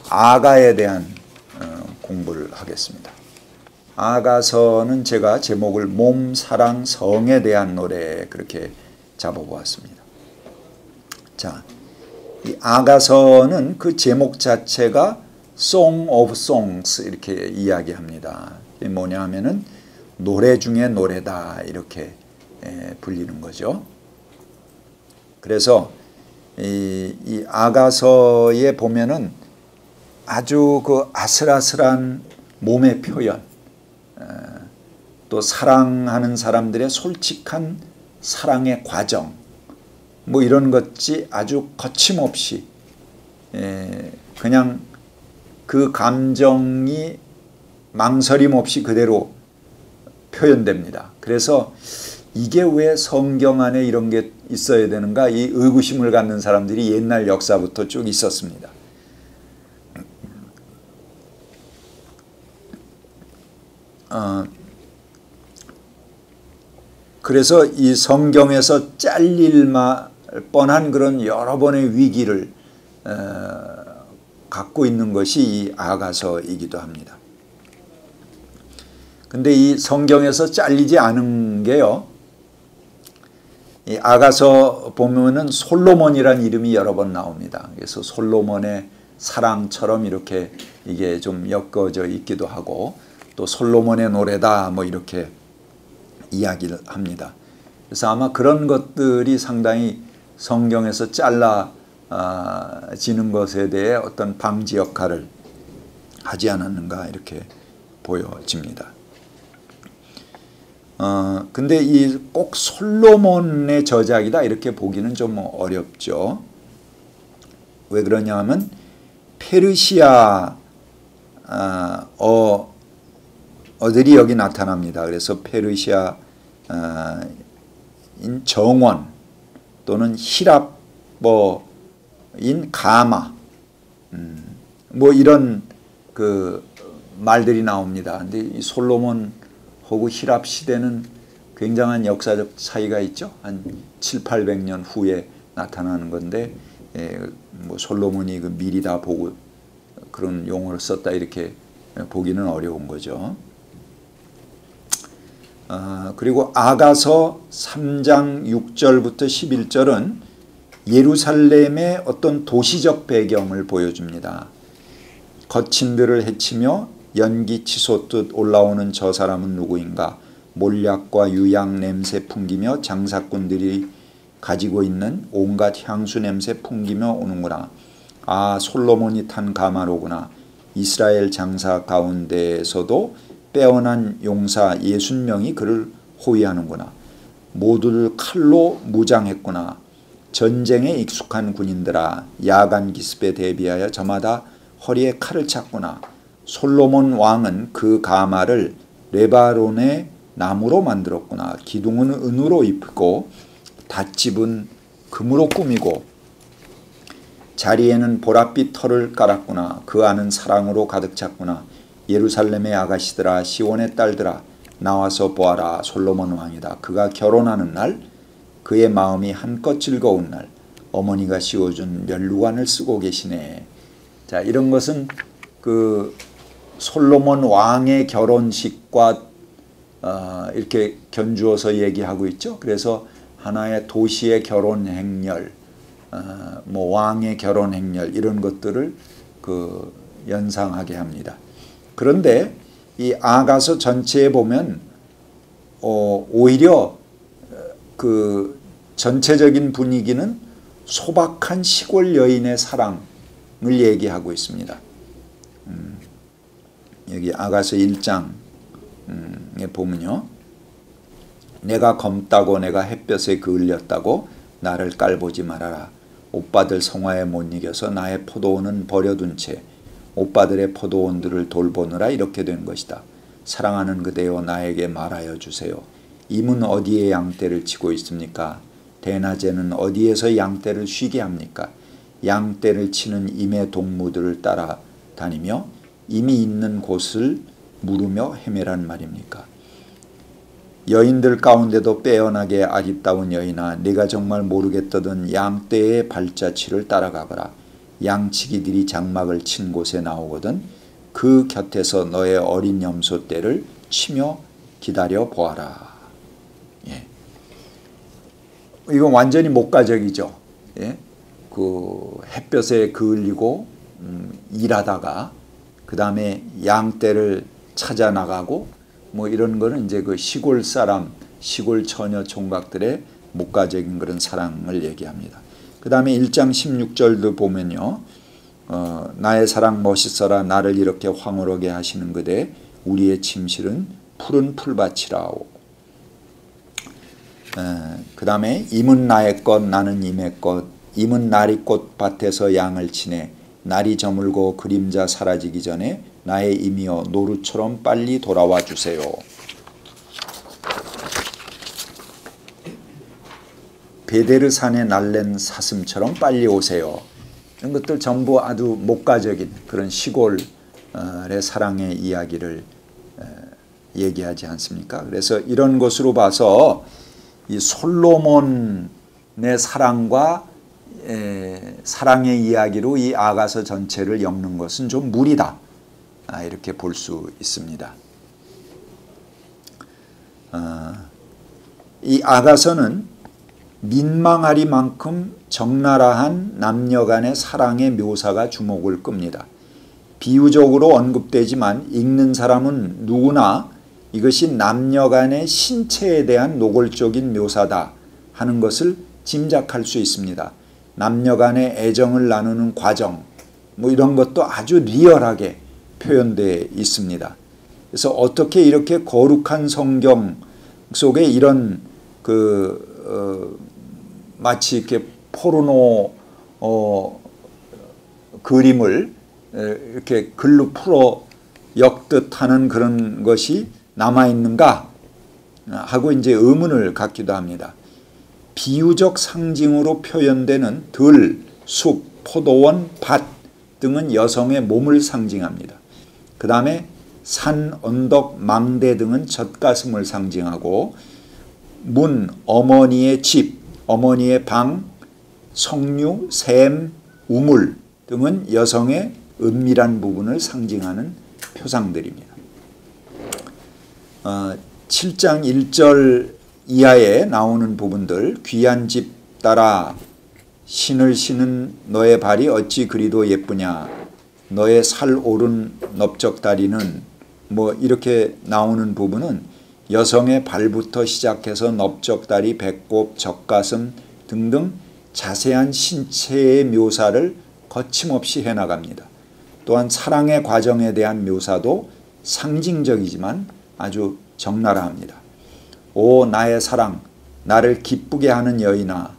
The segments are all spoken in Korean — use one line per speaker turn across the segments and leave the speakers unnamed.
아가에 대한 공부를 하겠습니다. 아가서는 제가 제목을 몸, 사랑, 성에 대한 노래 그렇게 잡아보았습니다. 자, 이 아가서는 그 제목 자체가 Song of Songs 이렇게 이야기합니다. 이게 뭐냐 하면은 노래 중에 노래다 이렇게 불리는 거죠. 그래서 이 아가서에 보면은 아주 그 아슬아슬한 몸의 표현, 또 사랑하는 사람들의 솔직한 사랑의 과정, 뭐 이런 것이 아주 거침없이 그냥 그 감정이 망설임 없이 그대로 표현됩니다. 그래서 이게 왜 성경 안에 이런 게 있어야 되는가, 이 의구심을 갖는 사람들이 옛날 역사부터 쭉 있었습니다. 그래서 이 성경에서 잘릴 뻔한 그런 여러 번의 위기를 갖고 있는 것이 이 아가서이기도 합니다. 근데 이 성경에서 잘리지 않은 게요, 이 아가서 보면은 솔로몬이라는 이름이 여러 번 나옵니다. 그래서 솔로몬의 사랑처럼 이렇게 이게 좀 엮어져 있기도 하고, 또 솔로몬의 노래다 뭐 이렇게 이야기를 합니다. 그래서 아마 그런 것들이 상당히 성경에서 잘라지는 것에 대해 어떤 방지 역할을 하지 않았는가 이렇게 보여집니다. 근데 이 꼭 솔로몬의 저작이다 이렇게 보기는 좀 어렵죠. 왜 그러냐 하면 페르시아 어들이 여기 나타납니다. 그래서 페르시아인 정원 또는 히랍어인 가마 뭐 이런 그 말들이 나옵니다. 근데 이 솔로몬하고 히랍 시대는 굉장한 역사적 차이가 있죠. 한 700~800년 후에 나타나는 건데 뭐 솔로몬이 그 미리 다 보고 그런 용어를 썼다 이렇게 보기는 어려운 거죠. 그리고 아가서 3장 6절부터 11절은 예루살렘의 어떤 도시적 배경을 보여줍니다. 거친들을 해치며 연기 치솟듯 올라오는 저 사람은 누구인가? 몰약과 유향 냄새 풍기며 장사꾼들이 가지고 있는 온갖 향수 냄새 풍기며 오는구나. 아, 솔로몬이 탄 가마로구나. 이스라엘 장사 가운데에서도 빼어난 용사 60명이 그를 호위하는구나. 모두를 칼로 무장했구나. 전쟁에 익숙한 군인들아, 야간 기습에 대비하여 저마다 허리에 칼을 찼구나. 솔로몬 왕은 그 가마를 레바논의 나무로 만들었구나. 기둥은 은으로 입히고 닷집은 금으로 꾸미고 자리에는 보랏빛 털을 깔았구나. 그 안은 사랑으로 가득 찼구나. 예루살렘의 아가씨들아, 시온의 딸들아, 나와서 보아라. 솔로몬 왕이다. 그가 결혼하는 날, 그의 마음이 한껏 즐거운 날, 어머니가 씌워준 면류관을 쓰고 계시네. 자, 이런 것은 그 솔로몬 왕의 결혼식과 이렇게 견주어서 얘기하고 있죠. 그래서 하나의 도시의 결혼 행렬, 뭐 왕의 결혼 행렬 이런 것들을 그 연상하게 합니다. 그런데 이 아가서 전체에 보면 오히려 그 전체적인 분위기는 소박한 시골 여인의 사랑을 얘기하고 있습니다. 여기 아가서 1장에 보면요, 내가 검다고 내가 햇볕에 그을렸다고 나를 깔보지 말아라. 오빠들 성화에 못 이겨서 나의 포도원은 버려둔 채 오빠들의 포도원들을 돌보느라 이렇게 된 것이다. 사랑하는 그대여, 나에게 말하여 주세요. 임은 어디에 양떼를 치고 있습니까? 대낮에는 어디에서 양떼를 쉬게 합니까? 양떼를 치는 임의 동무들을 따라 다니며 임이 있는 곳을 물으며 헤매란 말입니까? 여인들 가운데도 빼어나게 아리따운 여인아, 네가 정말 모르겠다던 양떼의 발자취를 따라가거라. 양치기들이 장막을 친 곳에 나오거든 그 곁에서 너의 어린 염소 떼를 치며 기다려 보아라. 예. 이건 완전히 목가적이죠. 예. 그 햇볕에 그을리고 일하다가 그 다음에 양떼를 찾아 나가고 뭐 이런 거는 이제 그 시골 사람, 시골 처녀 총각들의 목가적인 그런 사랑을 얘기합니다. 그 다음에 1장 16절도 보면요. 나의 사랑 멋있어라 나를 이렇게 황홀하게 하시는 그대 우리의 침실은 푸른 풀밭이라오. 그 다음에 임은 나의 것 나는 임의 것 임은 나리꽃 밭에서 양을 치네 날이 저물고 그림자 사라지기 전에 나의 임이여 노루처럼 빨리 돌아와 주세요. 베데르산에 날랜 사슴처럼 빨리 오세요. 이런 것들 전부 아주 목가적인 그런 시골의 사랑의 이야기를 얘기하지 않습니까? 그래서 이런 것으로 봐서 이 솔로몬의 사랑과 사랑의 이야기로 이 아가서 전체를 엮는 것은 좀 무리다. 이렇게 볼 수 있습니다. 이 아가서는 민망하리만큼 적나라한 남녀간의 사랑의 묘사가 주목을 끕니다. 비유적으로 언급되지만 읽는 사람은 누구나 이것이 남녀간의 신체에 대한 노골적인 묘사다 하는 것을 짐작할 수 있습니다. 남녀간의 애정을 나누는 과정 뭐 이런 것도 아주 리얼하게 표현되어 있습니다. 그래서 어떻게 이렇게 거룩한 성경 속에 이런 마치 이렇게 포르노 그림을 이렇게 글로 풀어 엮듯하는 그런 것이 남아있는가 하고 이제 의문을 갖기도 합니다. 비유적 상징으로 표현되는 들, 숲, 포도원, 밭 등은 여성의 몸을 상징합니다. 그 다음에 산, 언덕, 망대 등은 젖가슴을 상징하고 문, 어머니의 집, 어머니의 방, 석류, 샘, 우물 등은 여성의 은밀한 부분을 상징하는 표상들입니다. 7장 1절 이하에 나오는 부분들 귀한 집 따라 신을 신은 너의 발이 어찌 그리도 예쁘냐 너의 살 오른 넓적다리는 뭐 이렇게 나오는 부분은 여성의 발부터 시작해서 넓적다리, 배꼽, 젖가슴 등등 자세한 신체의 묘사를 거침없이 해나갑니다. 또한 사랑의 과정에 대한 묘사도 상징적이지만 아주 적나라합니다. 오 나의 사랑 나를 기쁘게 하는 여인아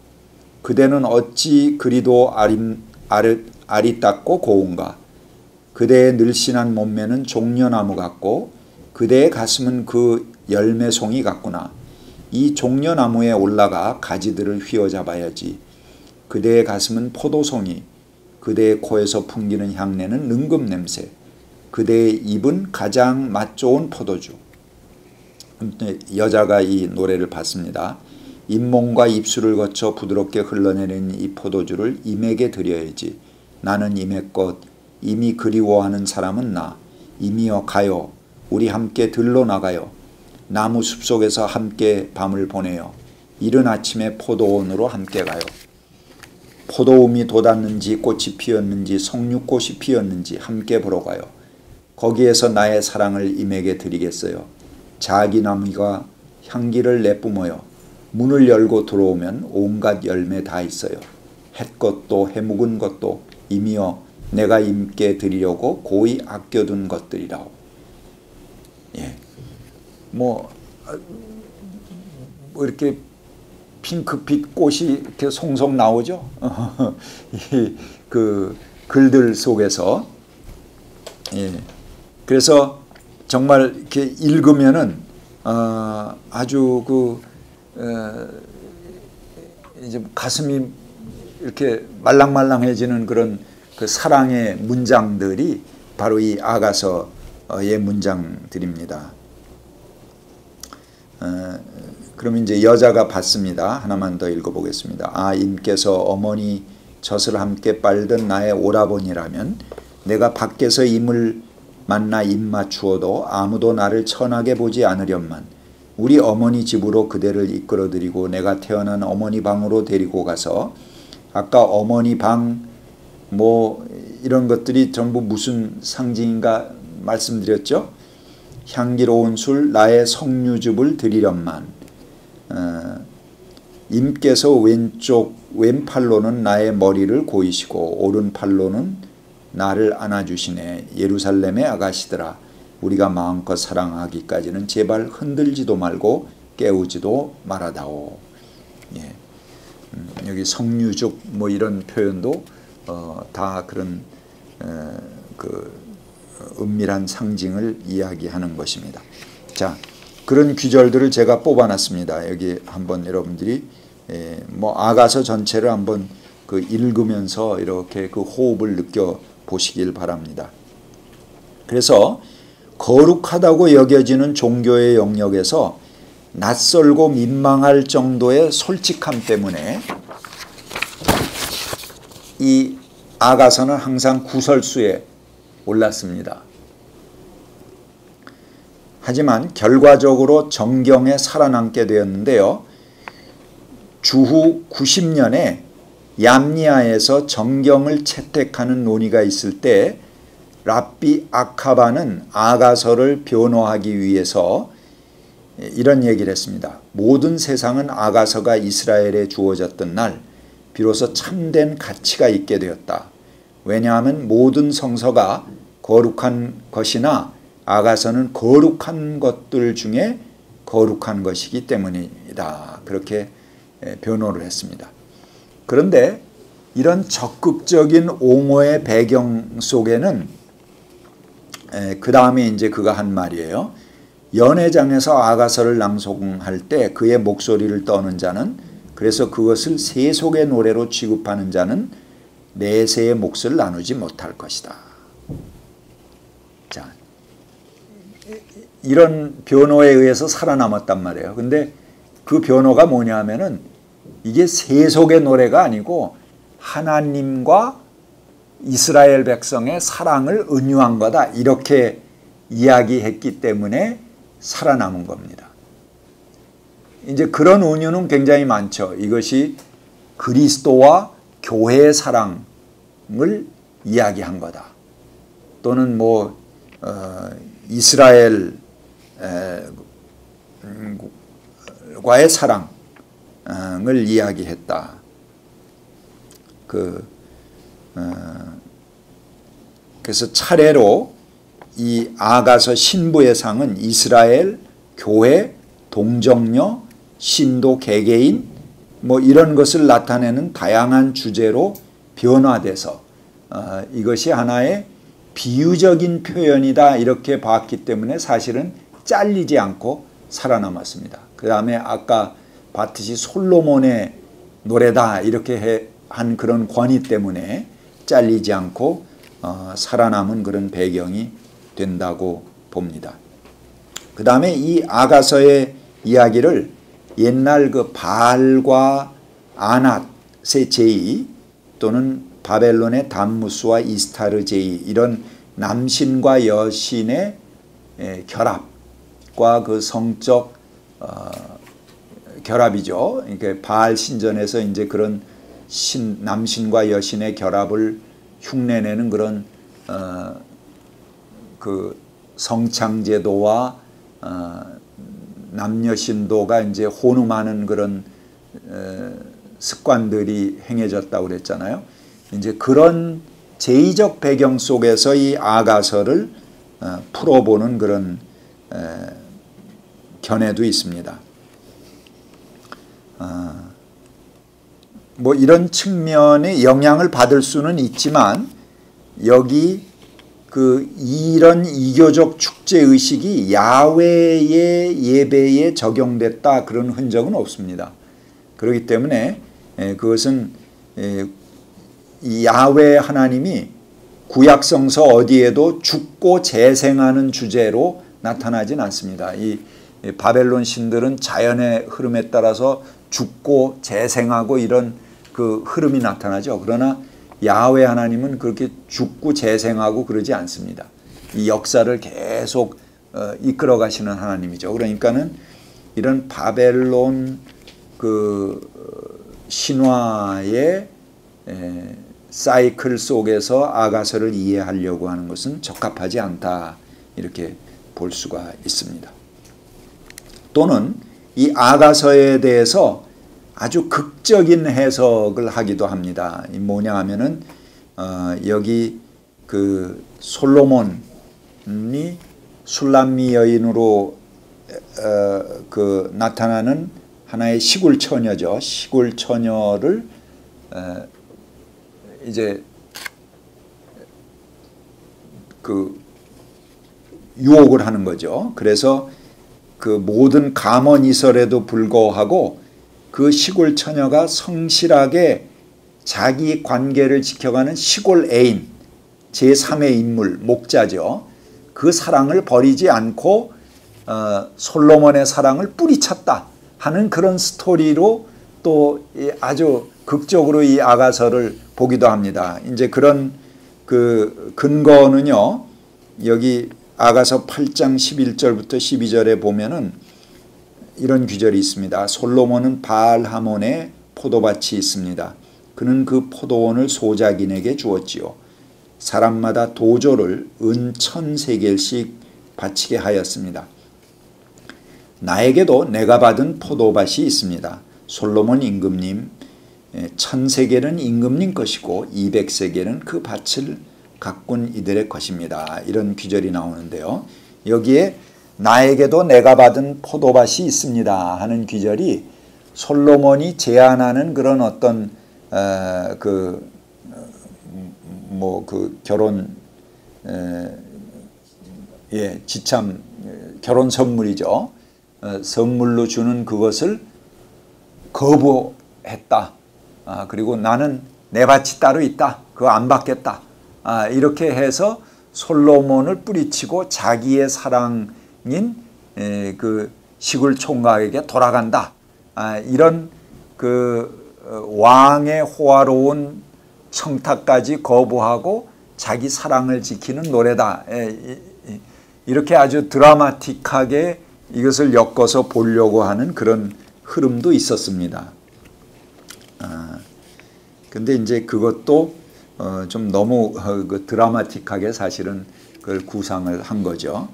그대는 어찌 그리도 아리따고 고운가 그대의 늘씬한 몸매는 종려나무 같고 그대의 가슴은 그 열매송이 같구나. 이 종려나무에 올라가 가지들을 휘어잡아야지. 그대의 가슴은 포도송이 그대의 코에서 풍기는 향내는 능금 냄새 그대의 입은 가장 맛 좋은 포도주. 여자가 이 노래를 받습니다. 잇몸과 입술을 거쳐 부드럽게 흘러내리는 이 포도주를 임에게 드려야지. 나는 임의 것 임이 그리워하는 사람은 나. 임이여 가요. 우리 함께 들러 나가요. 나무 숲속에서 함께 밤을 보내요. 이른 아침에 포도원으로 함께 가요. 포도움이 돋았는지 꽃이 피었는지 석류꽃이 피었는지 함께 보러 가요. 거기에서 나의 사랑을 임에게 드리겠어요. 자기나무가 향기를 내뿜어요. 문을 열고 들어오면 온갖 열매 다 있어요. 햇것도 해묵은 것도 임이여 내가 임께 드리려고 고이 아껴둔 것들이라오. 예. 뭐 이렇게 핑크빛 꽃이 이렇게 송송 나오죠. 그 글들 속에서. 예. 그래서 정말 이렇게 읽으면은 아주 이제 가슴이 이렇게 말랑말랑해지는 그런 그 사랑의 문장들이 바로 이 아가서의 문장들입니다. 그럼 이제 여자가 받습니다. 하나만 더 읽어보겠습니다. 임께서 어머니 젖을 함께 빨던 나의 오라버니라면 내가 밖에서 임을 만나 입 맞추어도 아무도 나를 천하게 보지 않으련만 우리 어머니 집으로 그대를 이끌어들이고 내가 태어난 어머니 방으로 데리고 가서 아까 어머니 방 뭐 이런 것들이 전부 무슨 상징인가 말씀드렸죠. 향기로운 술 나의 석류즙을 드리련만 임께서 왼팔로는 나의 머리를 고이시고 오른팔로는 나를 안아주시네. 예루살렘의 아가씨들아 우리가 마음껏 사랑하기까지는 제발 흔들지도 말고 깨우지도 말아다오. 예. 여기 석류즙 뭐 이런 표현도 다 그런 그 은밀한 상징을 이야기하는 것입니다. 자, 그런 귀절들을 제가 뽑아놨습니다. 여기 한번 여러분들이 뭐 아가서 전체를 한번 그 읽으면서 이렇게 그 호흡을 느껴 보시길 바랍니다. 그래서 거룩하다고 여겨지는 종교의 영역에서 낯설고 민망할 정도의 솔직함 때문에 이 아가서는 항상 구설수에 올랐습니다. 하지만 결과적으로 정경에 살아남게 되었는데요. 주후 90년에 얌니아에서 정경을 채택하는 논의가 있을 때 랍비 아카바는 아가서를 변호하기 위해서 이런 얘기를 했습니다. 모든 세상은 아가서가 이스라엘에 주어졌던 날 비로소 참된 가치가 있게 되었다. 왜냐하면 모든 성서가 거룩한 것이나 아가서는 거룩한 것들 중에 거룩한 것이기 때문이다. 그렇게 변호를 했습니다. 그런데 이런 적극적인 옹호의 배경 속에는 그 다음에 이제 그가 한 말이에요. 연회장에서 아가서를 낭송할 때 그의 목소리를 떠는 자는 그래서 그것을 세속의 노래로 취급하는 자는 내세의 몫을 나누지 못할 것이다. 자, 이런 변호에 의해서 살아남았단 말이에요. 근데 그 변호가 뭐냐 하면은 이게 세속의 노래가 아니고 하나님과 이스라엘 백성의 사랑을 은유한 거다. 이렇게 이야기했기 때문에 살아남은 겁니다. 이제 그런 은유는 굉장히 많죠. 이것이 그리스도와 교회의 사랑을 이야기한 거다. 또는 뭐 이스라엘과의 사랑을 이야기했다. 그래서 차례로 이 아가서 신부의 상은 이스라엘, 교회, 동정녀, 신도 개개인 뭐 이런 것을 나타내는 다양한 주제로 변화돼서 이것이 하나의 비유적인 표현이다 이렇게 봤기 때문에 사실은 잘리지 않고 살아남았습니다. 그 다음에 아까 봤듯이 솔로몬의 노래다 이렇게 한 그런 권위 때문에 잘리지 않고 살아남은 그런 배경이 된다고 봅니다. 그 다음에 이 아가서의 이야기를 옛날 그 바알과 아낫의 제의 또는 바벨론의 담무스와 이스타르 제의 이런 남신과 여신의 결합과 그 성적 결합이죠. 그러니까 바알 신전에서 이제 그런 남신과 여신의 결합을 흉내내는 그런 그 성창제도와 남녀 신도가 이제 혼음하는 그런 습관들이 행해졌다고 그랬잖아요. 이제 그런 제의적 배경 속에서 이 아가서를 풀어보는 그런 견해도 있습니다. 뭐 이런 측면의 영향을 받을 수는 있지만 여기 이런 이교적 축제 의식이 야훼의 예배에 적용됐다 그런 흔적은 없습니다. 그렇기 때문에 그것은 이 야훼 하나님이 구약성서 어디에도 죽고 재생하는 주제로 나타나진 않습니다. 이 바벨론 신들은 자연의 흐름에 따라서 죽고 재생하고 이런 그 흐름이 나타나죠. 그러나 야훼 하나님은 그렇게 죽고 재생하고 그러지 않습니다. 이 역사를 계속 이끌어 가시는 하나님이죠. 그러니까는 이런 바벨론 그 신화의 사이클 속에서 아가서를 이해하려고 하는 것은 적합하지 않다, 이렇게 볼 수가 있습니다. 또는 이 아가서에 대해서 아주 극적인 해석을 하기도 합니다. 이 뭐냐 하면은 여기 그 솔로몬이 술람미 여인으로 그 나타나는 하나의 시골 처녀죠. 시골 처녀를 이제 그 유혹을 하는 거죠. 그래서 그 모든 감언이설에도 불구하고 그 시골 처녀가 성실하게 자기 관계를 지켜가는 시골 애인, 제3의 인물, 목자죠. 그 사랑을 버리지 않고 솔로몬의 사랑을 뿌리쳤다 하는 그런 스토리로 또 아주 극적으로 이 아가서를 보기도 합니다. 이제 그런 그 근거는요, 여기 아가서 8장 11절부터 12절에 보면은 이런 구절이 있습니다. 솔로몬은 바알하몬에 포도밭이 있습니다. 그는 그 포도원을 소작인에게 주었지요. 사람마다 도조를 은 1000세겔씩 바치게 하였습니다. 나에게도 내가 받은 포도밭이 있습니다. 솔로몬 임금님, 1000세겔은 임금님 것이고 200세겔은 그 밭을 가꾼 이들의 것입니다. 이런 구절이 나오는데요. 여기에 나에게도 내가 받은 포도밭이 있습니다 하는 구절이 솔로몬이 제안하는 그런 어떤 그 결혼 지참 결혼 선물이죠. 선물로 주는 그것을 거부했다. 그리고 나는 내 밭이 따로 있다. 그거 안 받겠다. 이렇게 해서 솔로몬을 뿌리치고 자기의 사랑인 그 시골 총각에게 돌아간다. 이런 그 왕의 호화로운 청탁까지 거부하고 자기 사랑을 지키는 노래다. 이렇게 아주 드라마틱하게 이것을 엮어서 보려고 하는 그런 흐름도 있었습니다. 근데 이제 그것도 좀 너무 드라마틱하게 사실은 그걸 구상을 한 거죠.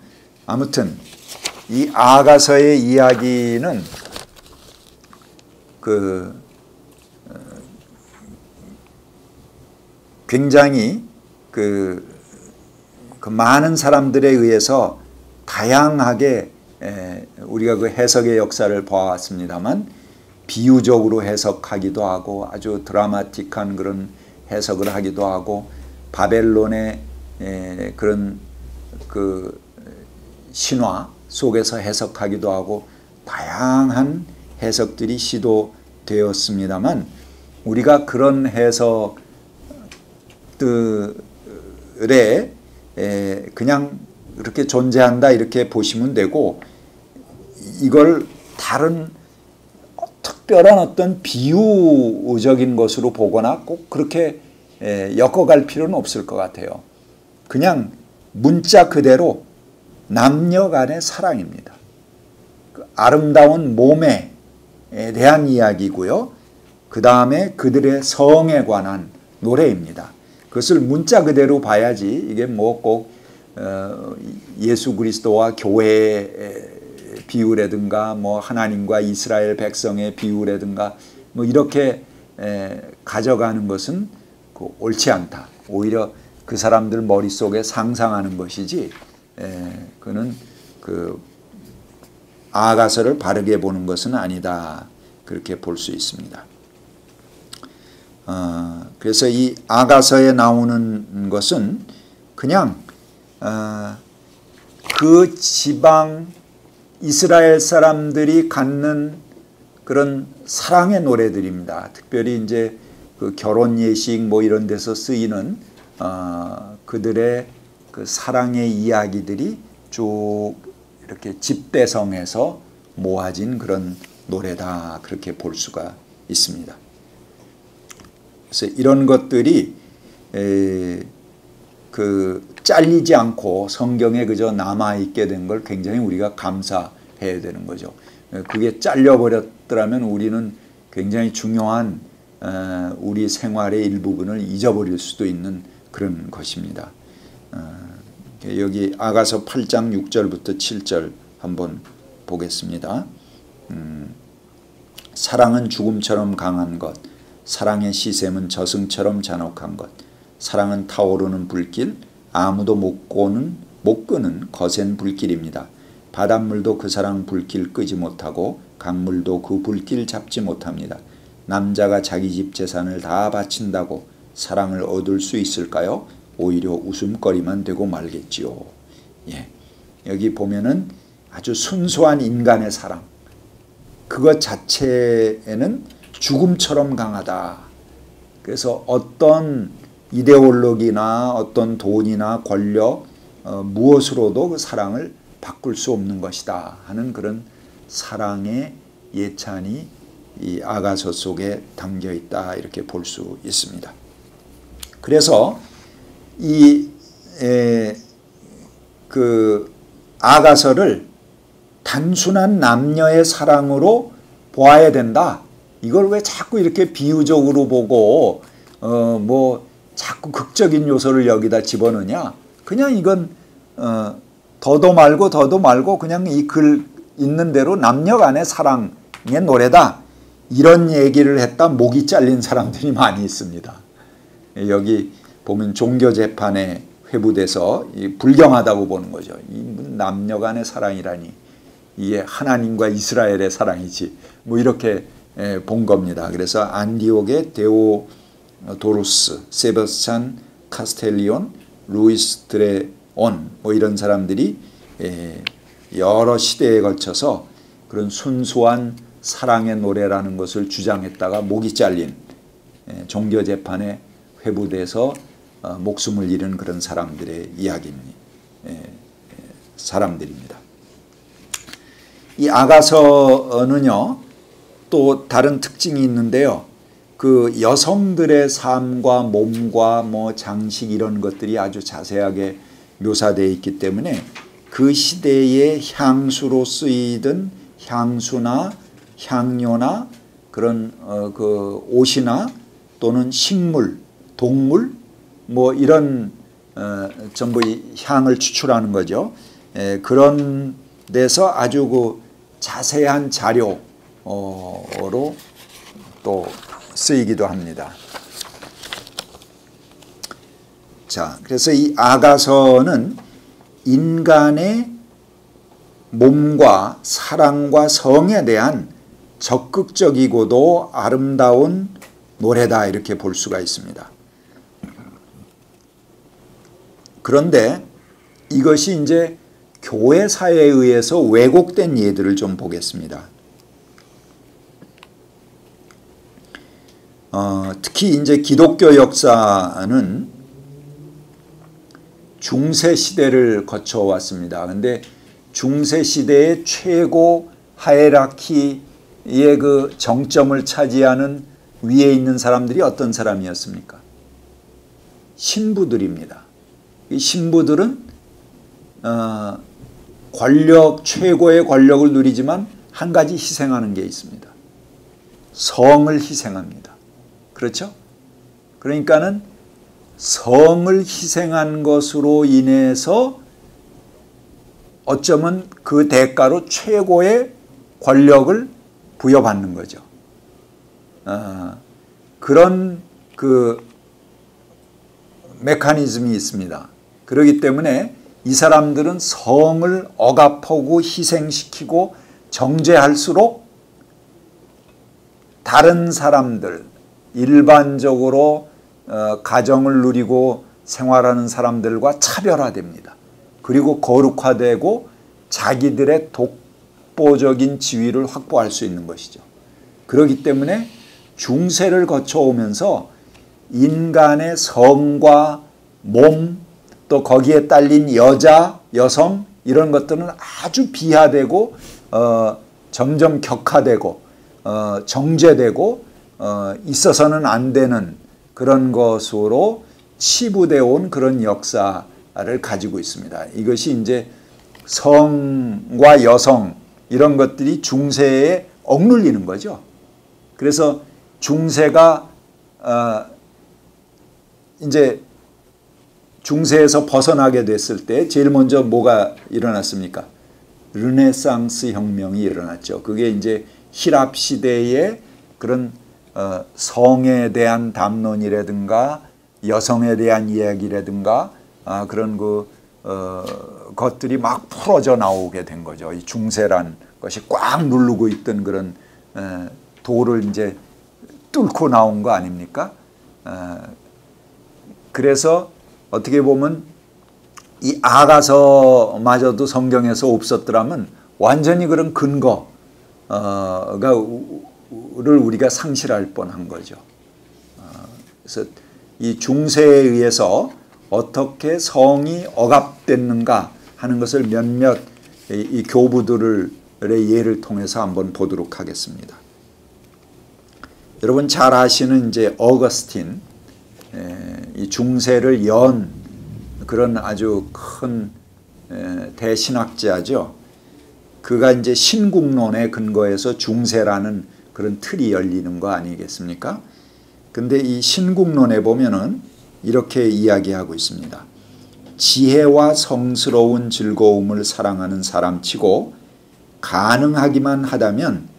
아무튼 이 아가서의 이야기는 굉장히 그 많은 사람들에 의해서 다양하게 우리가 그 해석의 역사를 보았습니다만 비유적으로 해석하기도 하고 아주 드라마틱한 그런 해석을 하기도 하고 바벨론의 그런 그 신화 속에서 해석하기도 하고 다양한 해석들이 시도되었습니다만 우리가 그런 해석들에 그냥 이렇게 존재한다 이렇게 보시면 되고 이걸 다른 특별한 어떤 비유적인 것으로 보거나 꼭 그렇게 엮어갈 필요는 없을 것 같아요. 그냥 문자 그대로 남녀 간의 사랑입니다. 그 아름다운 몸에 대한 이야기고요. 그 다음에 그들의 성에 관한 노래입니다. 그것을 문자 그대로 봐야지 이게 뭐 꼭 예수 그리스도와 교회의 비유라든가 뭐 하나님과 이스라엘 백성의 비유라든가 뭐 이렇게 가져가는 것은 옳지 않다. 오히려 그 사람들 머릿속에 상상하는 것이지 그는 그 아가서를 바르게 보는 것은 아니다. 그렇게 볼 수 있습니다. 그래서 이 아가서에 나오는 것은 그냥 그 지방 이스라엘 사람들이 갖는 그런 사랑의 노래들입니다. 특별히 이제 그 결혼 예식 뭐 이런 데서 쓰이는 그들의 그 사랑의 이야기들이 쭉 이렇게 집대성에서 모아진 그런 노래다. 그렇게 볼 수가 있습니다. 그래서 이런 것들이 잘리지 않고 성경에 그저 남아있게 된 걸 굉장히 우리가 감사해야 되는 거죠. 그게 잘려버렸더라면 우리는 굉장히 중요한 우리 생활의 일부분을 잊어버릴 수도 있는 그런 것입니다. 여기 아가서 8장 6절부터 7절 한번 보겠습니다. 사랑은 죽음처럼 강한 것, 사랑의 시샘은 저승처럼 잔혹한 것, 사랑은 타오르는 불길, 아무도 못 끄는 거센 불길입니다. 바닷물도 그 사랑 불길 끄지 못하고 강물도 그 불길 잡지 못합니다. 남자가 자기 집 재산을 다 바친다고 사랑을 얻을 수 있을까요? 오히려 웃음거리만 되고 말겠지요. 예. 여기 보면은 아주 순수한 인간의 사랑, 그것 자체에는 죽음처럼 강하다. 그래서 어떤 이데올로기나 어떤 돈이나 권력 무엇으로도 그 사랑을 바꿀 수 없는 것이다 하는 그런 사랑의 예찬이 이 아가서 속에 담겨 있다 이렇게 볼 수 있습니다. 그래서 그 아가서를 단순한 남녀의 사랑으로 보아야 된다. 이걸 왜 자꾸 이렇게 비유적으로 보고 뭐 자꾸 극적인 요소를 여기다 집어넣냐? 그냥 이건 더도 말고 그냥 이 글 있는 대로 남녀 간의 사랑의 노래다. 이런 얘기를 했다 목이 잘린 사람들이 많이 있습니다. 여기 보면 종교재판에 회부돼서 불경하다고 보는 거죠. 이 남녀 간의 사랑이라니 이게 하나님과 이스라엘의 사랑이지 뭐 이렇게 본 겁니다. 그래서 안디옥의 데오도루스, 세바스찬 카스텔리온, 루이스 드레온 뭐 이런 사람들이 여러 시대에 걸쳐서 그런 순수한 사랑의 노래라는 것을 주장했다가 목이 잘린 종교재판에 회부돼서 목숨을 잃은 그런 사람들의 사람들입니다. 이 아가서는요 또 다른 특징이 있는데요. 그 여성들의 삶과 몸과 뭐 장식 이런 것들이 아주 자세하게 묘사되어 있기 때문에 그 시대의 향수로 쓰이던 향수나 향료나 그런 그 옷이나 또는 식물, 동물 뭐 이런 전부 향을 추출하는 거죠. 그런 데서 아주 그 자세한 자료로 또 쓰이기도 합니다. 자, 그래서 이 아가서는 인간의 몸과 사랑과 성에 대한 적극적이고도 아름다운 노래다 이렇게 볼 수가 있습니다. 그런데 이것이 이제 교회사에 의해서 왜곡된 예들을 좀 보겠습니다. 특히 이제 기독교 역사는 중세 시대를 거쳐왔습니다. 근데 중세 시대의 최고 하이라키의 그 정점을 차지하는 위에 있는 사람들이 어떤 사람이었습니까? 신부들입니다. 이 신부들은 최고의 권력을 누리지만 한 가지 희생하는 게 있습니다. 성을 희생합니다. 그렇죠? 그러니까는 성을 희생한 것으로 인해서 어쩌면 그 대가로 최고의 권력을 부여받는 거죠. 그런 그 메커니즘이 있습니다. 그렇기 때문에 이 사람들은 성을 억압하고 희생시키고 정죄할수록 다른 사람들, 일반적으로 가정을 누리고 생활하는 사람들과 차별화됩니다. 그리고 거룩화되고 자기들의 독보적인 지위를 확보할 수 있는 것이죠. 그렇기 때문에 중세를 거쳐오면서 인간의 성과 몸 또 거기에 딸린 여자, 여성 이런 것들은 아주 비하되고 점점 격화되고 정죄되고 있어서는 안 되는 그런 것으로 치부되어 온 그런 역사를 가지고 있습니다. 이것이 이제 성과 여성 이런 것들이 중세에 억눌리는 거죠. 그래서 중세가 이제 중세에서 벗어나게 됐을 때 제일 먼저 뭐가 일어났습니까? 르네상스 혁명이 일어났죠. 그게 이제 히랍 시대의 그런 성에 대한 담론이라든가 여성에 대한 이야기라든가 그런 것들이 막 풀어져 나오게 된 거죠. 이 중세란 것이 꽉 누르고 있던 그런 도를 이제 뚫고 나온 거 아닙니까? 그래서 어떻게 보면 이 아가서마저도 성경에서 없었더라면 완전히 그런 근거를 우리가 상실할 뻔한 거죠. 그래서 이 중세에 의해서 어떻게 성이 억압됐는가 하는 것을 몇몇 이 교부들의 예를 통해서 한번 보도록 하겠습니다. 여러분 잘 아시는 이제 어거스틴, 이 중세를 연 그런 아주 큰 대신학자죠. 그가 이제 신국론에 근거해서 중세라는 그런 틀이 열리는 거 아니겠습니까? 근데 이 신국론에 보면은 이렇게 이야기하고 있습니다. 지혜와 성스러운 즐거움을 사랑하는 사람치고 가능하기만 하다면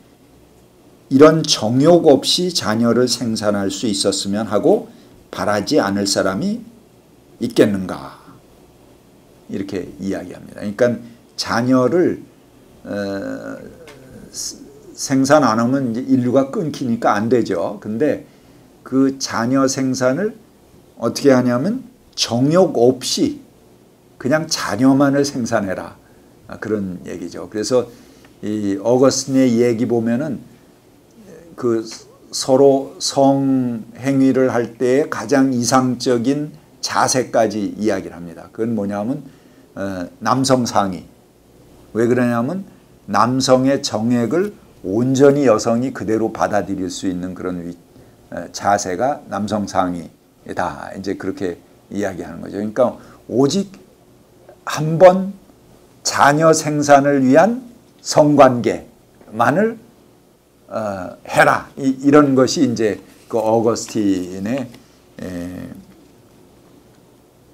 이런 정욕 없이 자녀를 생산할 수 있었으면 하고 바라지 않을 사람이 있겠는가? 이렇게 이야기합니다. 그러니까 자녀를 생산 안 하면 이제 인류가 끊기니까 안 되죠. 근데 그 자녀 생산을 어떻게 하냐면 정욕 없이 그냥 자녀만을 생산해라. 그런 얘기죠. 그래서 이 어거스틴의 얘기 보면은 그 서로 성행위를 할 때의 가장 이상적인 자세까지 이야기를 합니다. 그건 뭐냐면 남성 상위. 왜 그러냐면 남성의 정액을 온전히 여성이 그대로 받아들일 수 있는 그런 자세가 남성 상위다. 이제 그렇게 이야기하는 거죠. 그러니까 오직 한 번 자녀 생산을 위한 성관계만을 해라. 이런 것이 이제 그 어거스틴의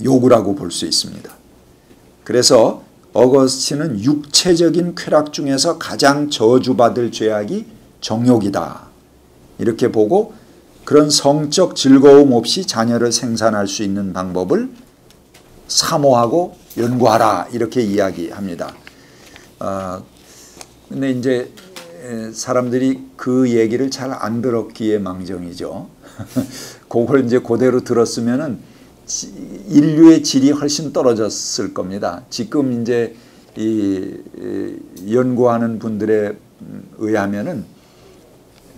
요구라고 볼 수 있습니다. 그래서 어거스틴은 육체적인 쾌락 중에서 가장 저주받을 죄악이 정욕이다. 이렇게 보고 그런 성적 즐거움 없이 자녀를 생산할 수 있는 방법을 사모하고 연구하라. 이렇게 이야기합니다. 근데 이제 사람들이 그 얘기를 잘 안 들었기에 망정이죠. 그걸 이제 그대로 들었으면은 인류의 질이 훨씬 떨어졌을 겁니다. 지금 이제 이 연구하는 분들에 의하면은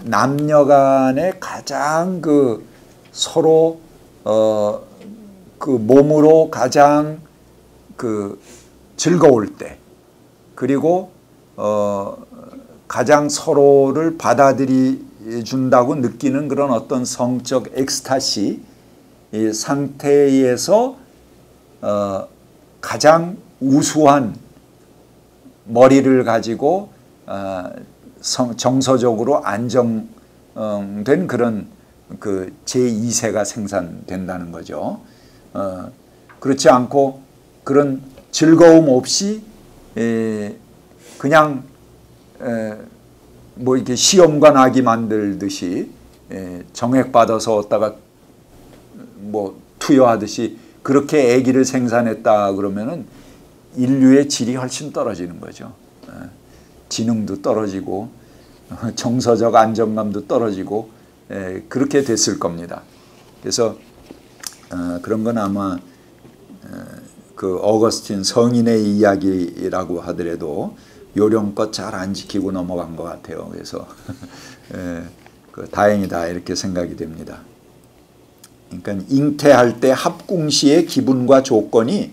남녀 간에 가장 그 서로 그 몸으로 가장 그 즐거울 때 그리고 가장 서로를 받아들이 준다고 느끼는 그런 어떤 성적 엑스타시 이 상태에서 가장 우수한 머리를 가지고 정서적으로 안정된 그런 그 제2세가 생산된다는 거죠. 그렇지 않고 그런 즐거움 없이 그냥 뭐 이렇게 시험관 아기 만들듯이 정액 받아서 얻다가 뭐 투여하듯이 그렇게 아기를 생산했다 그러면은 인류의 질이 훨씬 떨어지는 거죠. 지능도 떨어지고 정서적 안정감도 떨어지고 그렇게 됐을 겁니다. 그래서 그런 건 아마 그 어거스틴 성인의 이야기라고 하더라도 요령껏 잘 안 지키고 넘어간 것 같아요. 그래서 다행이다 이렇게 생각이 됩니다. 그러니까 잉태할 때 합궁시의 기분과 조건이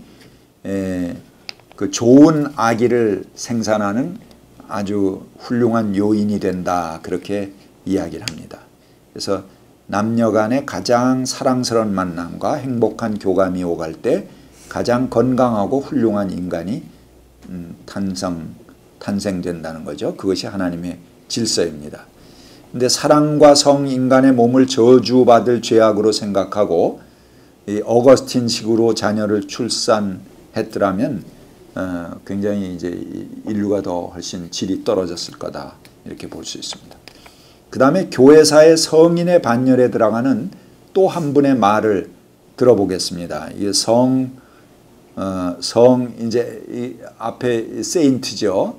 그 좋은 아기를 생산하는 아주 훌륭한 요인이 된다 그렇게 이야기를 합니다. 그래서 남녀 간의 가장 사랑스러운 만남과 행복한 교감이 오갈 때 가장 건강하고 훌륭한 인간이 탄생된다는 거죠. 그것이 하나님의 질서입니다. 근데 사랑과 성 인간의 몸을 저주받을 죄악으로 생각하고 이 어거스틴식으로 자녀를 출산했더라면 굉장히 이제 인류가 더 훨씬 질이 떨어졌을 거다 이렇게 볼 수 있습니다. 그 다음에 교회사의 성인의 반열에 들어가는 또 한 분의 말을 들어보겠습니다. 이게 이제 이 앞에 세인트죠.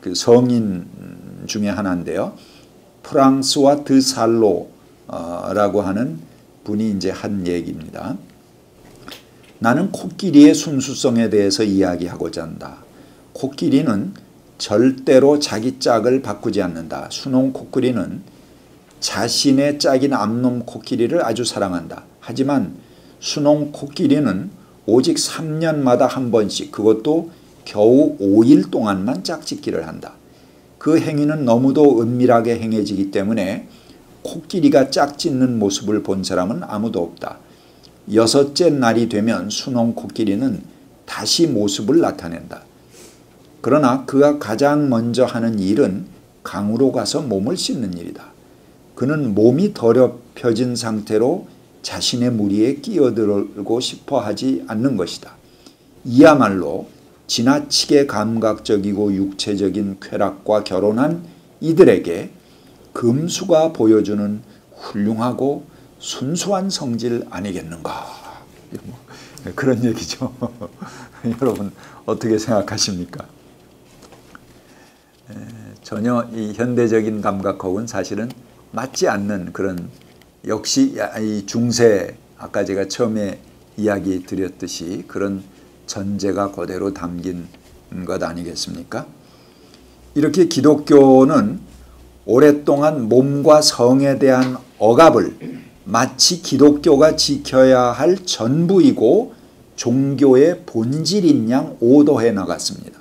그 성인 중에 하나인데요. 프랑스와 드 살로라고 하는 분이 이제 한 얘기입니다. 나는 코끼리의 순수성에 대해서 이야기하고자 한다. 코끼리는 절대로 자기 짝을 바꾸지 않는다. 순홍 코끼리는 자신의 짝인 암놈 코끼리를 아주 사랑한다. 하지만 순홍 코끼리는 오직 3년마다 한 번씩, 그것도 겨우 5일 동안만 짝짓기를 한다. 그 행위는 너무도 은밀하게 행해지기 때문에 코끼리가 짝짓는 모습을 본 사람은 아무도 없다. 6째 날이 되면 순홍 코끼리는 다시 모습을 나타낸다. 그러나 그가 가장 먼저 하는 일은 강으로 가서 몸을 씻는 일이다. 그는 몸이 더럽혀진 상태로 자신의 무리에 끼어들고 싶어 하지 않는 것이다. 이야말로 지나치게 감각적이고 육체적인 쾌락과 결혼한 이들에게 금수가 보여주는 훌륭하고 순수한 성질 아니겠는가. 그런 얘기죠. 여러분 어떻게 생각하십니까? 전혀 이 현대적인 감각하고는 사실은 맞지 않는 그런, 역시 이 중세, 아까 제가 처음에 이야기 드렸듯이 그런 전제가 그대로 담긴 것 아니겠습니까? 이렇게 기독교는 오랫동안 몸과 성에 대한 억압을 마치 기독교가 지켜야 할 전부이고 종교의 본질인 양 오도해 나갔습니다.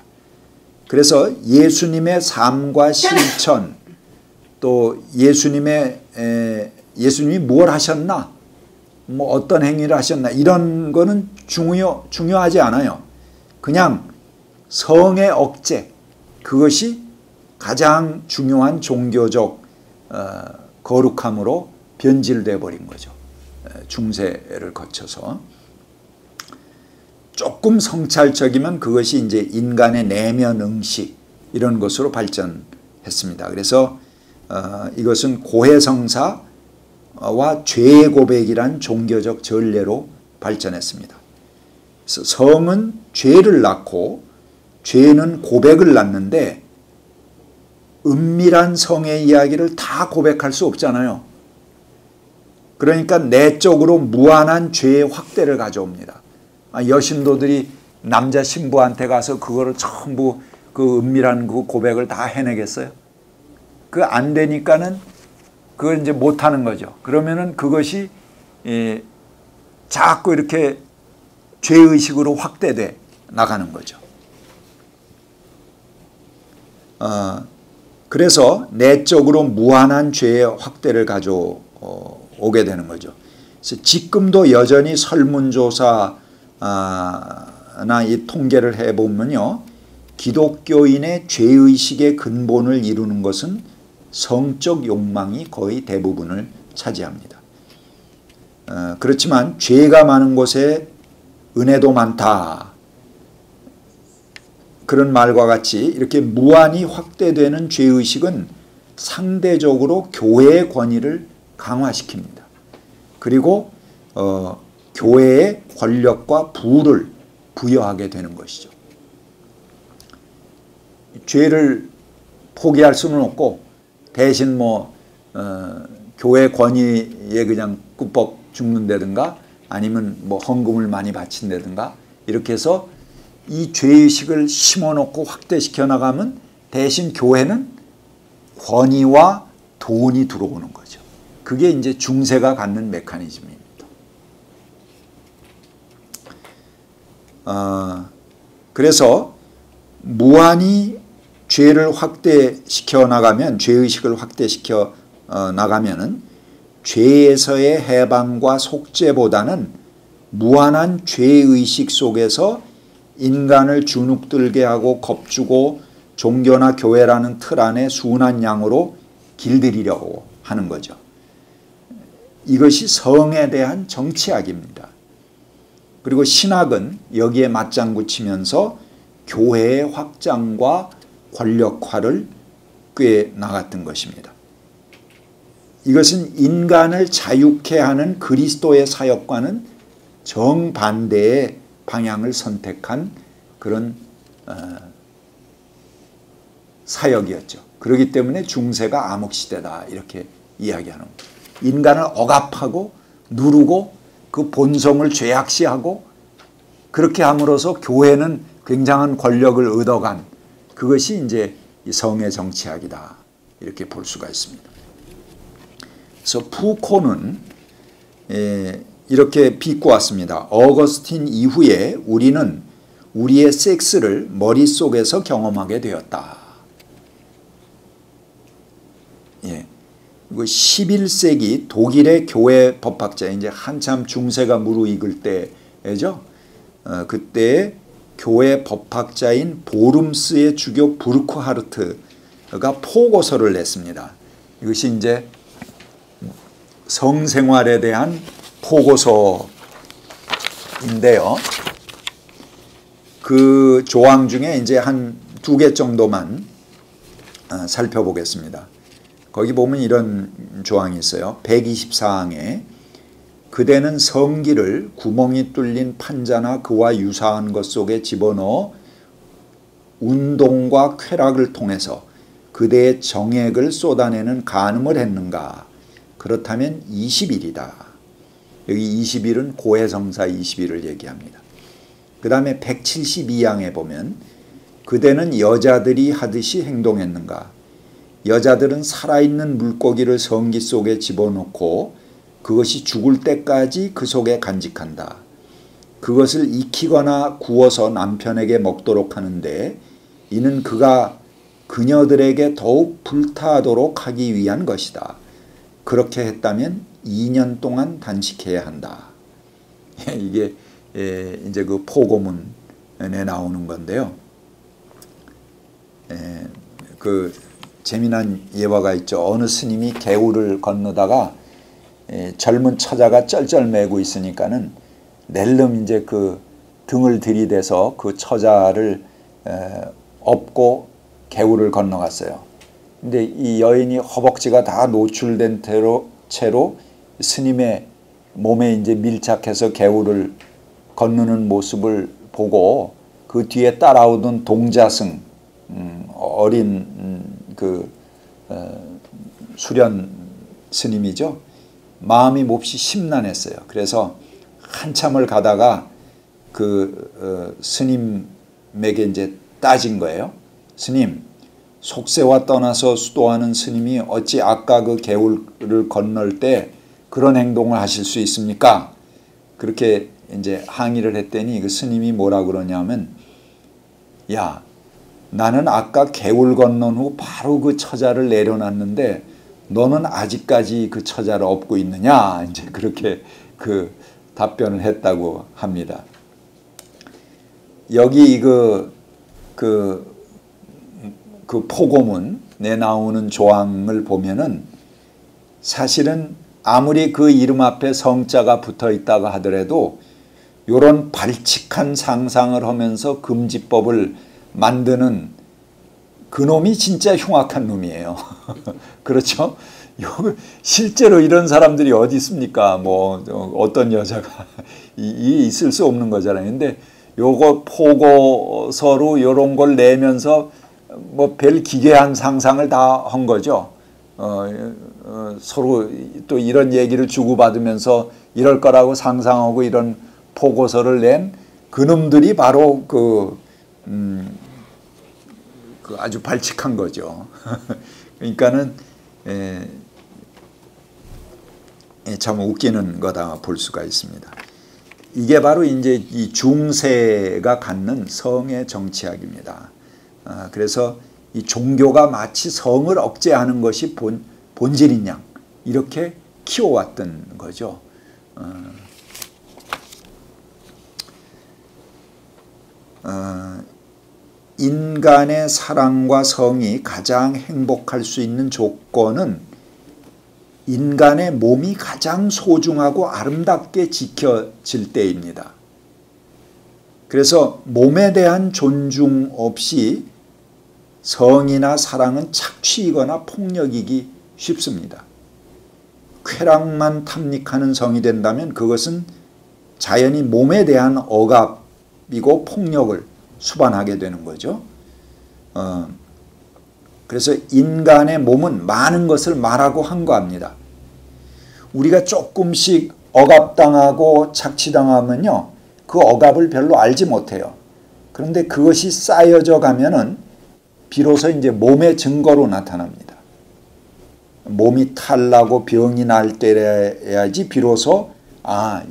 그래서 예수님의 삶과 실천, 또 예수님이 뭘 하셨나, 뭐 어떤 행위를 하셨나, 이런 거는 중요하지 않아요. 그냥 성의 억제, 그것이 가장 중요한 종교적 거룩함으로 변질돼 버린 거죠. 중세를 거쳐서. 조금 성찰적이면 그것이 이제 인간의 내면 응시, 이런 것으로 발전했습니다. 그래서 이것은 고해성사와 죄의 고백이란 종교적 전례로 발전했습니다. 그래서 성은 죄를 낳고 죄는 고백을 낳는데 은밀한 성의 이야기를 다 고백할 수 없잖아요. 그러니까 내적으로 무한한 죄의 확대를 가져옵니다. 여신도들이 남자 신부한테 가서 그거를 전부 그 은밀한 그 고백을 다 해내겠어요? 그 안 되니까는 그걸 이제 못하는 거죠. 그러면은 그것이 자꾸 이렇게 죄의식으로 확대돼 나가는 거죠. 그래서 내적으로 무한한 죄의 확대를 가져오게 되는 거죠. 그래서 지금도 여전히 설문조사나 이 통계를 해보면요, 기독교인의 죄의식의 근본을 이루는 것은 성적 욕망이 거의 대부분을 차지합니다. 그렇지만 죄가 많은 곳에 은혜도 많다, 그런 말과 같이 이렇게 무한히 확대되는 죄의식은 상대적으로 교회의 권위를 강화시킵니다. 그리고 교회의 권력과 부를 부여하게 되는 것이죠. 죄를 포기할 수는 없고 대신 교회 권위에 그냥 꿀뻑 죽는다든가 아니면 헌금을 많이 바친다든가 이렇게 해서 이 죄의식을 심어놓고 확대시켜 나가면 대신 교회는 권위와 돈이 들어오는 거죠. 그게 이제 중세가 갖는 메커니즘입니다. 그래서 무한히 죄를 확대시켜 나가면, 죄의식을 확대시켜 나가면은 죄에서의 해방과 속죄보다는 무한한 죄의식 속에서 인간을 주눅들게 하고 겁주고 종교나 교회라는 틀 안에 순한 양으로 길들이려고 하는 거죠. 이것이 성에 대한 정치학입니다. 그리고 신학은 여기에 맞장구 치면서 교회의 확장과 권력화를 꽤 나갔던 것입니다. 이것은 인간을 자유케 하는 그리스도의 사역과는 정반대의 방향을 선택한 그런 사역이었죠. 그렇기 때문에 중세가 암흑시대다 이렇게 이야기하는 거예요. 인간을 억압하고 누르고 그 본성을 죄악시하고 그렇게 함으로써 교회는 굉장한 권력을 얻어간 그것이 이제 성의 정치학이다 이렇게 볼 수가 있습니다. 그래서 푸코는 이렇게 비꼬았습니다. 어거스틴 이후에 우리는 우리의 섹스를 머릿속에서 경험하게 되었다. 예. 11세기 독일의 교회 법학자, 이제 한참 중세가 무르익을 때죠. 그때 교회 법학자인 보름스의 주교 부르크하르트가 포고서를 냈습니다. 이것이 이제 성생활에 대한 포고서인데요. 그 조항 중에 이제 한 2개 정도만 살펴보겠습니다. 거기 보면 이런 조항이 있어요. 124항에 그대는 성기를 구멍이 뚫린 판자나 그와 유사한 것 속에 집어넣어 운동과 쾌락을 통해서 그대의 정액을 쏟아내는 간음을 했는가? 그렇다면 20일이다. 여기 20일은 고해성사 20일을 얘기합니다. 그 다음에 172항에 보면 그대는 여자들이 하듯이 행동했는가? 여자들은 살아있는 물고기를 성기 속에 집어넣고 그것이 죽을 때까지 그 속에 간직한다. 그것을 익히거나 구워서 남편에게 먹도록 하는데 이는 그가 그녀들에게 더욱 불타도록 하기 위한 것이다. 그렇게 했다면 2년 동안 단식해야 한다. 이게 이제 그 포고문에 나오는 건데요. 그 재미난 예화가 있죠. 어느 스님이 개울을 건너다가 젊은 처자가 쩔쩔매고 있으니까는 낼름 이제 그 등을 들이대서 그 처자를 업고 개울을 건너갔어요. 근데 이 여인이 허벅지가 다 노출된 채로 스님의 몸에 이제 밀착해서 개울을 건너는 모습을 보고 그 뒤에 따라오던 동자승 어린 그 수련 스님이죠. 마음이 몹시 심란했어요. 그래서 한참을 가다가 그 스님에게 이제 따진 거예요. 스님, 속세와 떠나서 수도하는 스님이 어찌 아까 그 개울을 건널 때 그런 행동을 하실 수 있습니까? 그렇게 이제 항의를 했더니 그 스님이 뭐라 그러냐면, 야, 나는 아까 개울 건넌 후 바로 그 처자를 내려놨는데 너는 아직까지 그 처자를 업고 있느냐? 이제 그렇게 그 답변을 했다고 합니다. 여기 그 포고문에 나오는 조항을 보면은 사실은 아무리 그 이름 앞에 성자가 붙어 있다고 하더라도 이런 발칙한 상상을 하면서 금지법을 만드는 그놈이 진짜 흉악한 놈이에요. 그렇죠? 실제로 이런 사람들이 어디 있습니까? 뭐 어떤 여자가 있을 수 없는 거잖아요. 근데 요거 포고서로 요런 걸 내면서 뭐 별 기괴한 상상을 다 한 거죠. 서로 또 이런 얘기를 주고받으면서 이럴 거라고 상상하고 이런 포고서를 낸 그놈들이 바로 그 아주 발칙한 거죠. 그러니까는 참 웃기는 거다 볼 수가 있습니다. 이게 바로 이제 이 중세가 갖는 성의 정치학입니다. 그래서 이 종교가 마치 성을 억제하는 것이 본질인 양 이렇게 키워왔던 거죠. 인간의 사랑과 성이 가장 행복할 수 있는 조건은 인간의 몸이 가장 소중하고 아름답게 지켜질 때입니다. 그래서 몸에 대한 존중 없이 성이나 사랑은 착취이거나 폭력이기 쉽습니다. 쾌락만 탐닉하는 성이 된다면 그것은 자연히 몸에 대한 억압이고 폭력을 수반하게 되는 거죠. 그래서 인간의 몸은 많은 것을 말하고 한거합니다. 우리가 조금씩 억압당하고 착취당하면요, 그 억압을 별로 알지 못해요. 그런데 그것이 쌓여져 가면은 비로소 이제 몸의 증거로 나타납니다. 몸이 탈나고 병이 날 때야지 비로소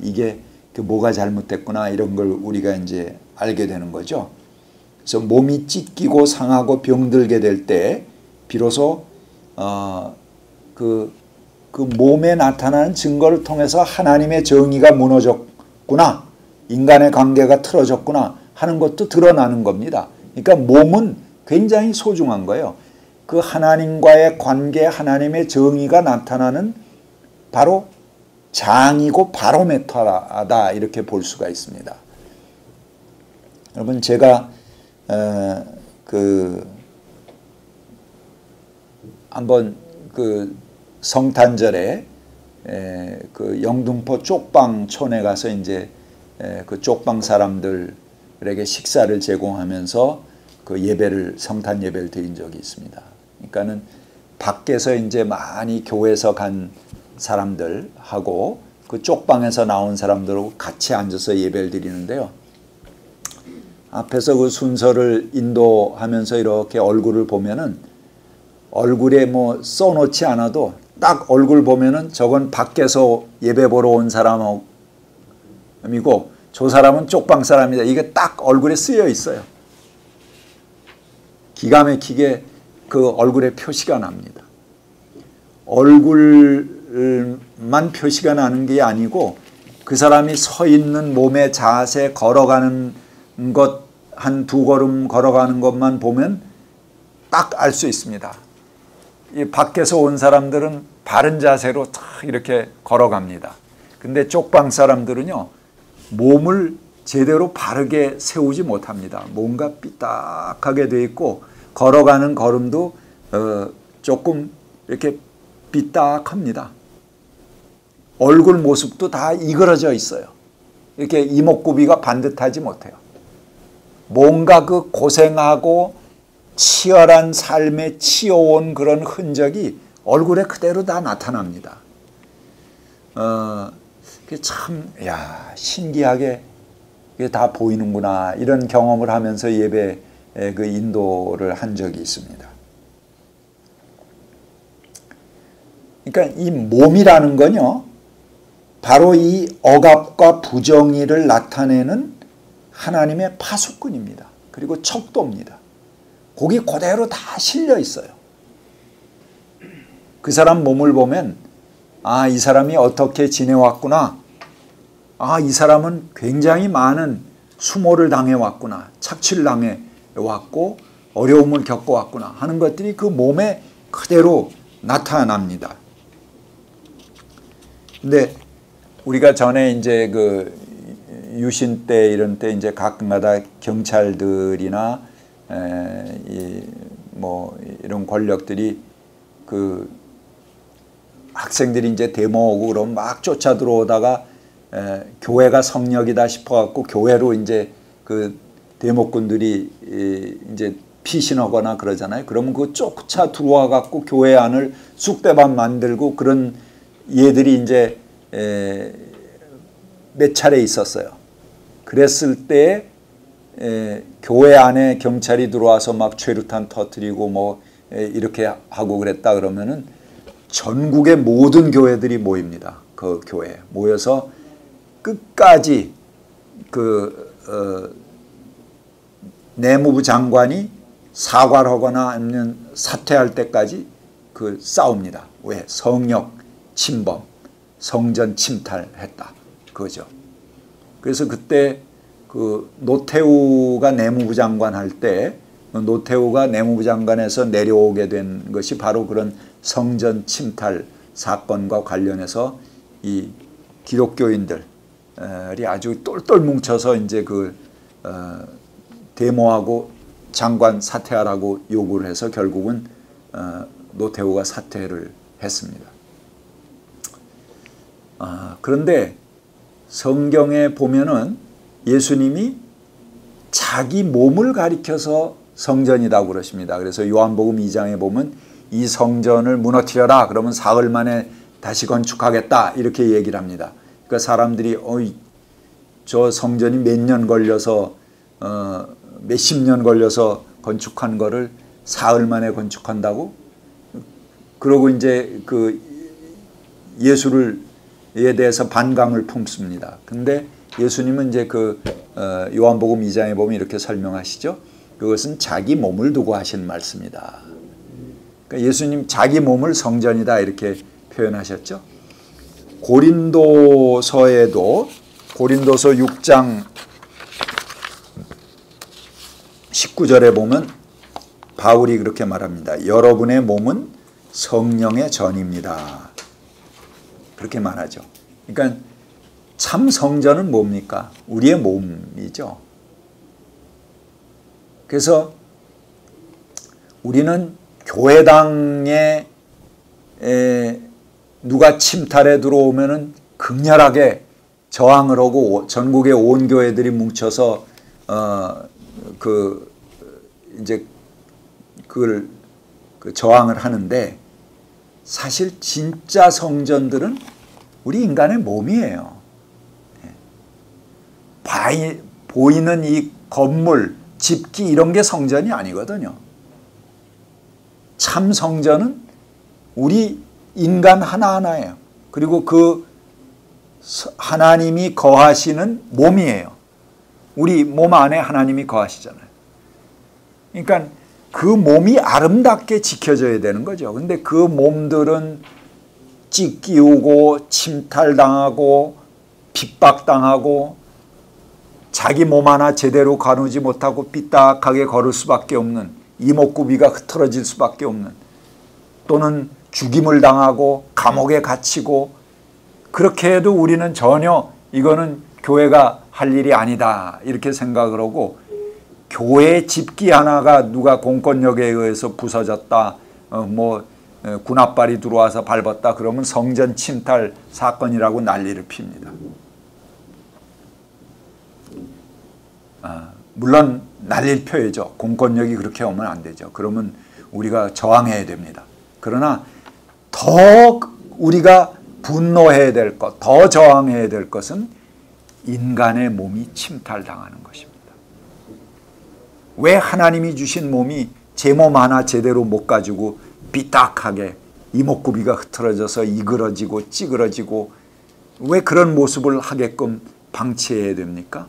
이게 뭐가 잘못됐구나 이런 걸 우리가 이제 알게 되는 거죠. 그래서 몸이 찢기고 상하고 병들게 될 때 비로소 그 몸에 나타나는 증거를 통해서 하나님의 정의가 무너졌구나, 인간의 관계가 틀어졌구나 하는 것도 드러나는 겁니다. 그러니까 몸은 굉장히 소중한 거예요. 그 하나님과의 관계, 하나님의 정의가 나타나는 바로 장이고 바로메터다 이렇게 볼 수가 있습니다. 여러분, 제가 한번 성탄절에 그 영등포 쪽방촌에 가서 이제 그 쪽방 사람들에게 식사를 제공하면서 그 성탄 예배를 드린 적이 있습니다. 그러니까는 밖에서 이제 많이 교회에서 간 사람들하고 그 쪽방에서 나온 사람들하고 같이 앉아서 예배를 드리는데요. 앞에서 그 순서를 인도하면서 이렇게 얼굴을 보면은 얼굴에 뭐 써놓지 않아도 딱 얼굴 보면은 저건 밖에서 예배 보러 온 사람이고 저 사람은 쪽방 사람이다. 이게 딱 얼굴에 쓰여 있어요. 기가 막히게 그 얼굴에 표시가 납니다. 얼굴만 표시가 나는 게 아니고 그 사람이 서 있는 몸의 자세, 걸어가는 것, 한 두 걸음 걸어가는 것만 보면 딱 알 수 있습니다. 이 밖에서 온 사람들은 바른 자세로 탁 이렇게 걸어갑니다. 근데 쪽방 사람들은요, 몸을 제대로 바르게 세우지 못합니다. 뭔가 삐딱하게 돼 있고 걸어가는 걸음도 조금 이렇게 삐딱합니다. 얼굴 모습도 다 이그러져 있어요. 이렇게 이목구비가 반듯하지 못해요. 뭔가 그 고생하고 치열한 삶에 치여온 그런 흔적이 얼굴에 그대로 다 나타납니다. 참, 신기하게 다 보이는구나 이런 경험을 하면서 예배 그 인도를 한 적이 있습니다. 그러니까 이 몸이라는 건요, 바로 이 억압과 부정의를 나타내는 하나님의 파수꾼입니다. 그리고 척도입니다. 거기 그대로 다 실려 있어요. 그 사람 몸을 보면 이 사람이 어떻게 지내왔구나, 이 사람은 굉장히 많은 수모를 당해왔구나, 착취를 당해왔고 어려움을 겪어왔구나 하는 것들이 그 몸에 그대로 나타납니다. 근데 우리가 전에 이제 그 유신 때 이런 때 이제 가끔가다 경찰들이나 뭐 이런 권력들이 그 학생들이 이제 데모하고 그러면 막 쫓아 들어오다가 교회가 성역이다 싶어갖고 교회로 이제 그 데모꾼들이 이제 피신하거나 그러잖아요. 그러면 그 쫓아 들어와 갖고 교회 안을 쑥대밭 만들고 그런 예들이 이제 몇 차례 있었어요. 그랬을 때 교회 안에 경찰이 들어와서 막 최루탄 터뜨리고 뭐 이렇게 하고 그랬다 그러면은 전국의 모든 교회들이 모입니다. 그 교회에 모여서 끝까지 내무부 장관이 사과를 하거나 아니면 사퇴할 때까지 그 싸웁니다. 왜? 성역 침범, 성전 침탈했다. 그거죠. 그래서 그때 그 노태우가 내무부 장관 할 때 노태우가 내무부 장관에서 내려오게 된 것이 바로 그런 성전 침탈 사건과 관련해서 이 기독교인들이 아주 똘똘 뭉쳐서 이제 그 데모하고 장관 사퇴하라고 요구를 해서 결국은 노태우가 사퇴를 했습니다. 그런데 성경에 보면은 예수님이 자기 몸을 가리켜서 성전이라고 그러십니다. 그래서 요한복음 2장에 보면 이 성전을 무너뜨려라 그러면 사흘 만에 다시 건축하겠다 이렇게 얘기를 합니다. 그러니까 사람들이 저 성전이 몇 년 걸려서 몇십 년 걸려서 건축한 거를 사흘 만에 건축한다고? 그러고 이제 그 예수에 대해서 반감을 품습니다. 근데 예수님은 이제 그 요한복음 2장에 보면 이렇게 설명하시죠. 그것은 자기 몸을 두고 하신 말씀이다. 그러니까 예수님 자기 몸을 성전이다 이렇게 표현하셨죠. 고린도서에도 고린도서 6장 19절에 보면 바울이 그렇게 말합니다. 여러분의 몸은 성령의 전입니다. 그렇게 말하죠. 그러니까 참 성전은 뭡니까? 우리의 몸이죠. 그래서 우리는 교회당에 누가 침탈에 들어오면은 극렬하게 저항을 하고 전국의 온 교회들이 뭉쳐서 이제 그걸 저항을 하는데 사실 진짜 성전들은 우리 인간의 몸이에요. 보이는 이 건물, 집기 이런 게 성전이 아니거든요. 참 성전은 우리 인간 하나하나예요. 그리고 그 하나님이 거하시는 몸이에요. 우리 몸 안에 하나님이 거하시잖아요. 그러니까 그 몸이 아름답게 지켜져야 되는 거죠. 근데 그 몸들은 찢기우고 침탈당하고 핍박당하고 자기 몸 하나 제대로 가누지 못하고 삐딱하게 걸을 수밖에 없는, 이목구비가 흐트러질 수밖에 없는, 또는 죽임을 당하고 감옥에 갇히고, 그렇게 해도 우리는 전혀 이거는 교회가 할 일이 아니다 이렇게 생각을 하고, 교회 집기 하나가 누가 공권력에 의해서 부서졌다, 군합발이 들어와서 밟았다 그러면 성전 침탈 사건이라고 난리를 핍니다. 물론 난리를 펴야죠. 공권력이 그렇게 오면 안 되죠. 그러면 우리가 저항해야 됩니다. 그러나 더 우리가 분노해야 될 것, 더 저항해야 될 것은 인간의 몸이 침탈당하는 것입니다. 왜 하나님이 주신 몸이 제 몸 하나 제대로 못 가지고 삐딱하게 이목구비가 흐트러져서 이그러지고 찌그러지고 왜 그런 모습을 하게끔 방치해야 됩니까?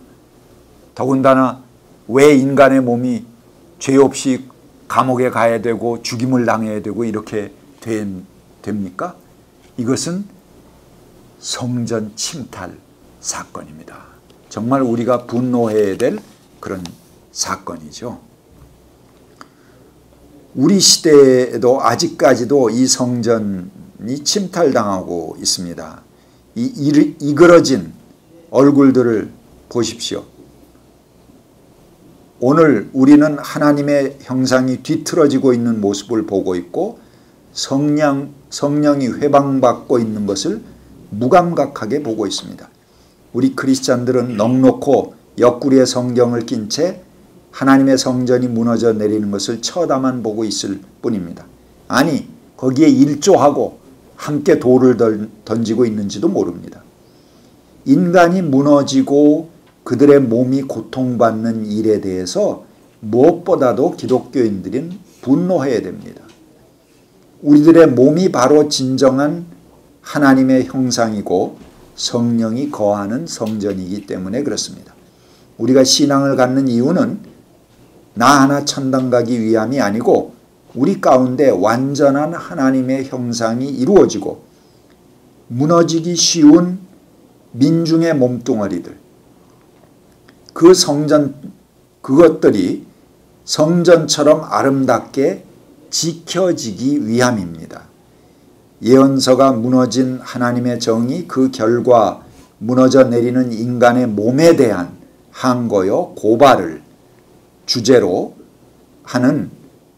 더군다나 왜 인간의 몸이 죄 없이 감옥에 가야 되고 죽임을 당해야 되고 이렇게 됩니까? 이것은 성전 침탈 사건입니다. 정말 우리가 분노해야 될 그런 사건이죠. 우리 시대에도 아직까지도 이 성전이 침탈당하고 있습니다. 이 이그러진 얼굴들을 보십시오. 오늘 우리는 하나님의 형상이 뒤틀어지고 있는 모습을 보고 있고 성령이 회방받고 있는 것을 무감각하게 보고 있습니다. 우리 크리스찬들은 넉넉고 옆구리에 성경을 낀 채 하나님의 성전이 무너져 내리는 것을 쳐다만 보고 있을 뿐입니다. 아니, 거기에 일조하고 함께 돌을 던지고 있는지도 모릅니다. 인간이 무너지고 그들의 몸이 고통받는 일에 대해서 무엇보다도 기독교인들은 분노해야 됩니다. 우리들의 몸이 바로 진정한 하나님의 형상이고 성령이 거하는 성전이기 때문에 그렇습니다. 우리가 신앙을 갖는 이유는 나 하나 천당 가기 위함이 아니고 우리 가운데 완전한 하나님의 형상이 이루어지고 무너지기 쉬운 민중의 몸뚱어리들, 그 성전, 그것들이 성전처럼 아름답게 지켜지기 위함입니다. 예언서가 무너진 하나님의 정의, 그 결과 무너져 내리는 인간의 몸에 대한 항거요 고발을 주제로 하는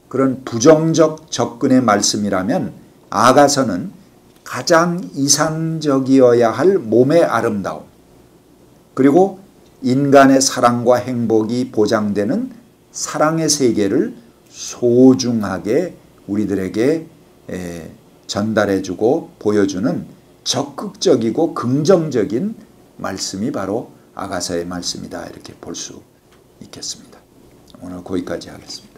그런 부정적 접근의 말씀이라면, 아가서는 가장 이상적이어야 할 몸의 아름다움, 그리고 인간의 사랑과 행복이 보장되는 사랑의 세계를 소중하게 우리들에게 전달해주고 보여주는 적극적이고 긍정적인 말씀이 바로 아가서의 말씀이다, 이렇게 볼 수 있겠습니다. 오늘 거기까지 하겠습니다.